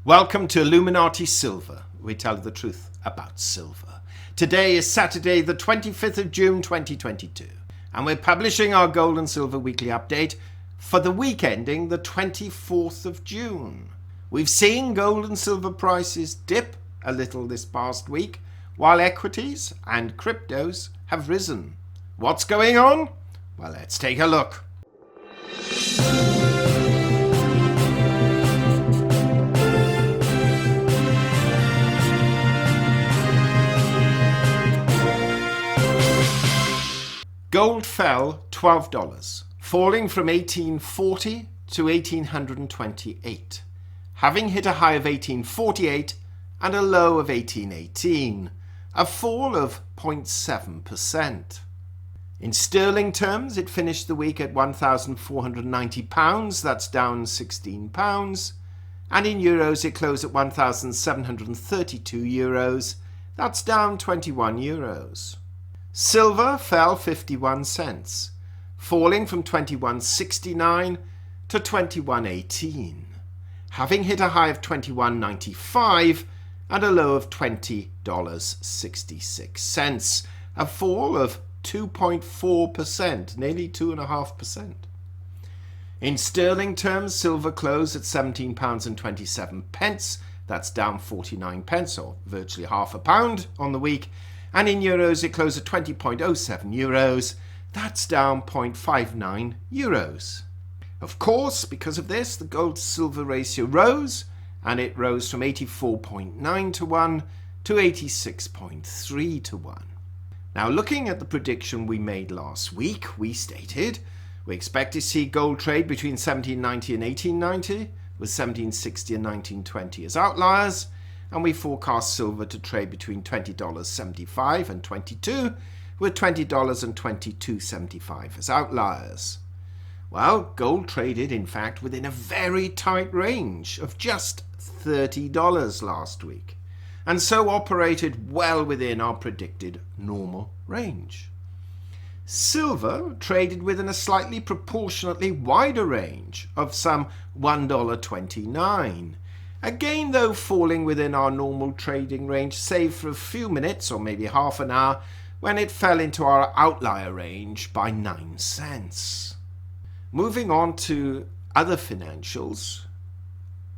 Welcome to Illuminati Silver. We tell the truth about silver. Today is Saturday, the 25th of June 2022, and we're publishing our gold and silver weekly update for the week ending the 24th of June. We've seen gold and silver prices dip a little this past week, while equities and cryptos have risen. What's going on? Well, let's take a look. Gold fell $12, falling from $1840 to $1828, having hit a high of $1848 and a low of $1818, a fall of 0.7%. In sterling terms, it finished the week at £1,490, that's down £16, and in euros it closed at €1,732, that's down €21. Silver fell 51 cents, falling from 21.69 to 21.18, having hit a high of 21.95 and a low of $20.66, a fall of 2.4%, nearly 2.5%. In sterling terms, silver closed at £17.27, that's down 49 pence, or virtually half a pound on the week, and in euros it closed at 20.07 euros, that's down 0.59 euros. Of course, because of this, the gold-silver ratio rose, and it rose from 84.9 to 1 to 86.3 to 1. Now, looking at the prediction we made last week, we stated we expect to see gold trade between 1790 and 1890, with 1760 and 1920 as outliers, and we forecast silver to trade between $20.75 and $22, with $20 and $22.75 as outliers. Well, gold traded, in fact, within a very tight range of just $30 last week, and so operated well within our predicted normal range. Silver traded within a slightly proportionately wider range of some $1.29. Again, though, falling within our normal trading range, save for a few minutes or maybe half an hour when it fell into our outlier range by 9 cents. Moving on to other financials,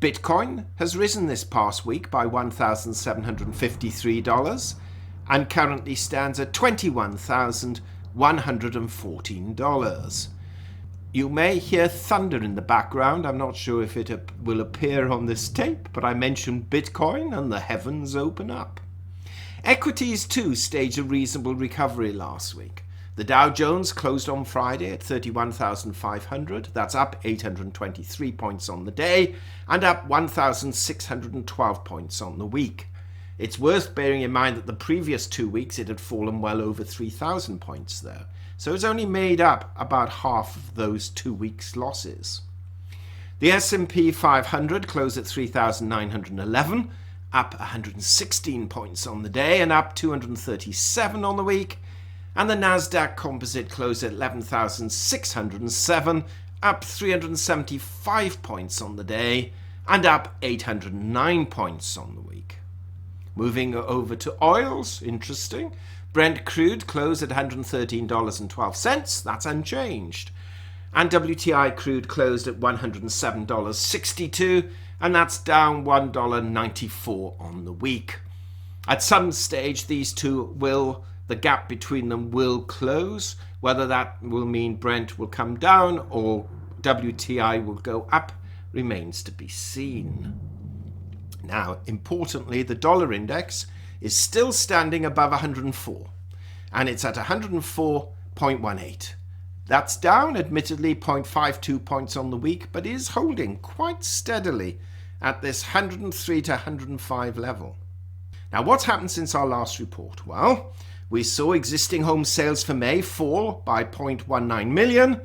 Bitcoin has risen this past week by $1,753 and currently stands at $21,114. You may hear thunder in the background. I'm not sure if it will appear on this tape, but I mentioned Bitcoin and the heavens open up. Equities too staged a reasonable recovery last week. The Dow Jones closed on Friday at 31,500. That's up 823 points on the day and up 1,612 points on the week. It's worth bearing in mind that the previous 2 weeks it had fallen well over 3,000 points though. So it's only made up about half of those 2 weeks' losses. The S&P 500 closed at 3,911, up 116 points on the day and up 237 on the week. And the Nasdaq Composite closed at 11,607, up 375 points on the day and up 809 points on the week. Moving over to oils, interesting. Brent crude closed at $113.12, that's unchanged. And WTI crude closed at $107.62, and that's down $1.94 on the week. At some stage, these two the gap between them will close. Whether that will mean Brent will come down or WTI will go up remains to be seen. Now, importantly, the dollar index is still standing above 104, and it's at 104.18. That's down, admittedly, 0.52 points on the week, but is holding quite steadily at this 103 to 105 level. Now, what's happened since our last report? Well, we saw existing home sales for May fall by 0.19 million,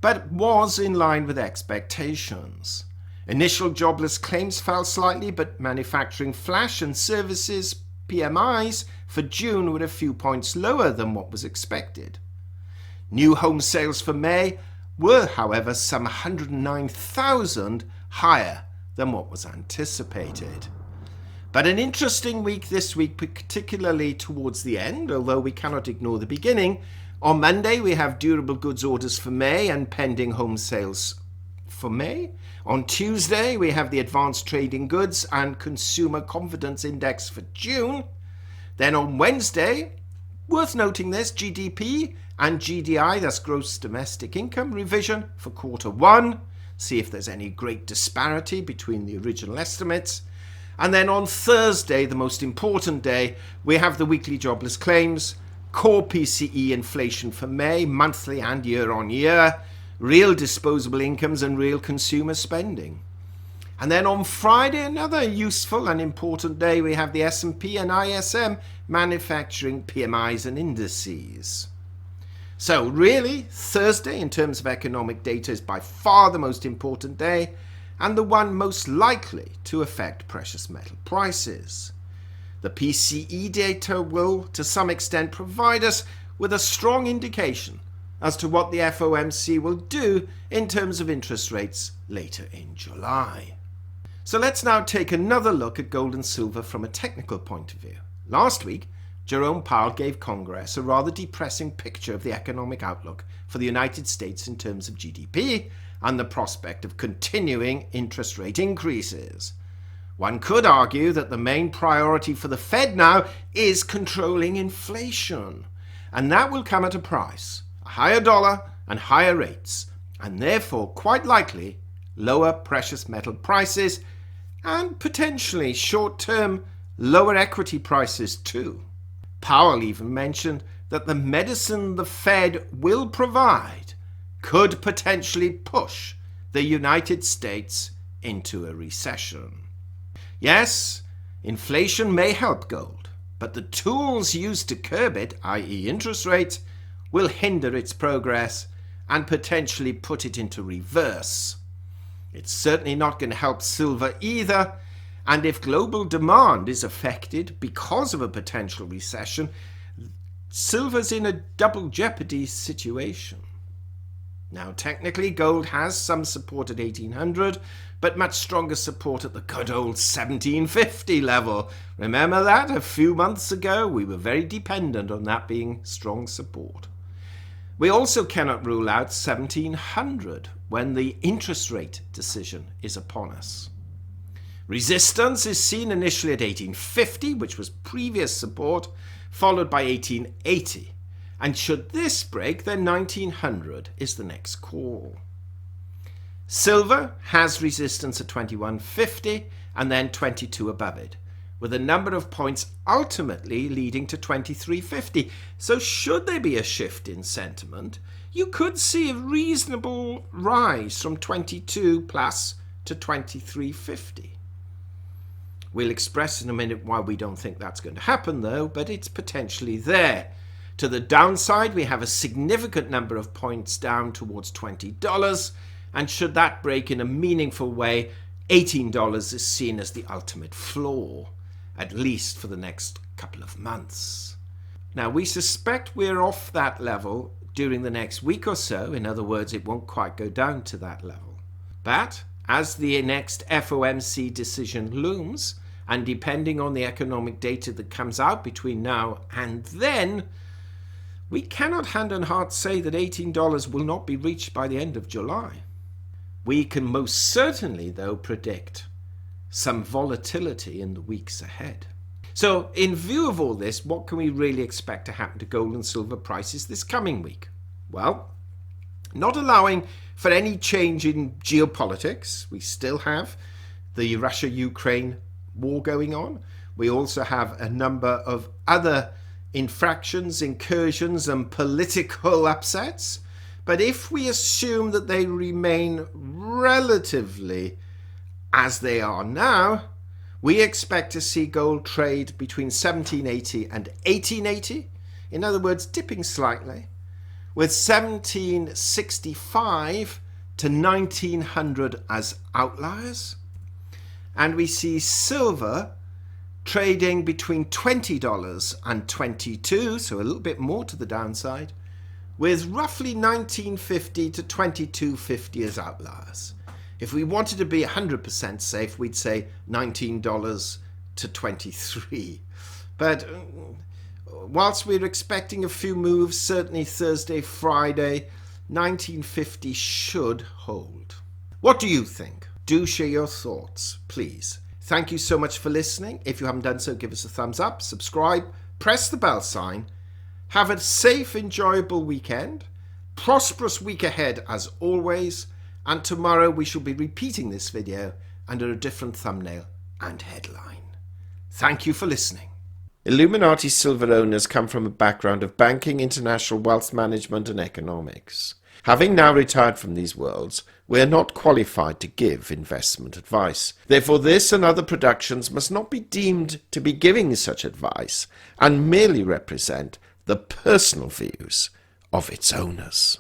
but was in line with expectations. Initial jobless claims fell slightly, but manufacturing flash and services PMIs for June were a few points lower than what was expected. New home sales for May were, however, some 109,000 higher than what was anticipated. But an interesting week this week, particularly towards the end, although we cannot ignore the beginning. On Monday, we have durable goods orders for May and pending home sales for May. On Tuesday, we have the advanced trading goods and consumer confidence index for June. Then on Wednesday, worth noting this, GDP and GDI, that's gross domestic income revision for quarter one. See if there's any great disparity between the original estimates. And then on Thursday, the most important day, we have the weekly jobless claims, core PCE inflation for May, monthly and year on year, real disposable incomes and real consumer spending. And then on Friday, another useful and important day, we have the S&P and ISM manufacturing PMIs and indices. So really, Thursday in terms of economic data is by far the most important day and the one most likely to affect precious metal prices. The PCE data will, to some extent, provide us with a strong indication as to what the FOMC will do in terms of interest rates later in July. So let's now take another look at gold and silver from a technical point of view. Last week, Jerome Powell gave Congress a rather depressing picture of the economic outlook for the United States in terms of GDP and the prospect of continuing interest rate increases. One could argue that the main priority for the Fed now is controlling inflation, and that will come at a price, a higher dollar and higher rates, and therefore quite likely lower precious metal prices and potentially short-term lower equity prices too. Powell even mentioned that the medicine the Fed will provide could potentially push the United States into a recession. Yes, inflation may help gold, but the tools used to curb it, i.e. interest rates, will hinder its progress and potentially put it into reverse. It's certainly not going to help silver either, and if global demand is affected because of a potential recession, silver's in a double jeopardy situation. Now, technically, gold has some support at 1800, but much stronger support at the good old 1750 level. Remember that? A few months ago, we were very dependent on that being strong support. We also cannot rule out 1700 when the interest rate decision is upon us. Resistance is seen initially at 1850, which was previous support, followed by 1880. And should this break, then 1900 is the next call. Silver has resistance at 2150 and then 22 above it, with a number of points ultimately leading to 2350. So should there be a shift in sentiment, you could see a reasonable rise from 22 plus to 2350. We'll express in a minute why we don't think that's going to happen though, but it's potentially there. To the downside, we have a significant number of points down towards $20, and should that break in a meaningful way, $18 is seen as the ultimate floor, at least for the next couple of months. Now, we suspect we're off that level during the next week or so. In other words, it won't quite go down to that level. But as the next FOMC decision looms, and depending on the economic data that comes out between now and then, we cannot hand on heart say that $18 will not be reached by the end of July. We can most certainly, though, predict some volatility in the weeks ahead. So, in view of all this, what can we really expect to happen to gold and silver prices this coming week? Well, not allowing for any change in geopolitics, we still have the Russia-Ukraine war going on. We also have a number of other infractions, incursions, and political upsets. But if we assume that they remain relatively as they are now, we expect to see gold trade between 1780 and 1880. In other words, dipping slightly, with 1765 to 1900 as outliers. And we see silver trading between $20 and $22, so a little bit more to the downside, with roughly 1950 to 2250 as outliers. If we wanted to be 100% safe, we'd say $19 to 23. But whilst we're expecting a few moves, certainly Thursday, Friday, 1950 should hold. What do you think? Do share your thoughts, please. Thank you so much for listening. If you haven't done so, give us a thumbs up, subscribe, press the bell sign. Have a safe, enjoyable weekend. Prosperous week ahead as always. And tomorrow we shall be repeating this video under a different thumbnail and headline. Thank you for listening. Illuminati silver owners come from a background of banking, international wealth management and economics. Having now retired from these worlds, we are not qualified to give investment advice. Therefore, this and other productions must not be deemed to be giving such advice and merely represent the personal views of its owners.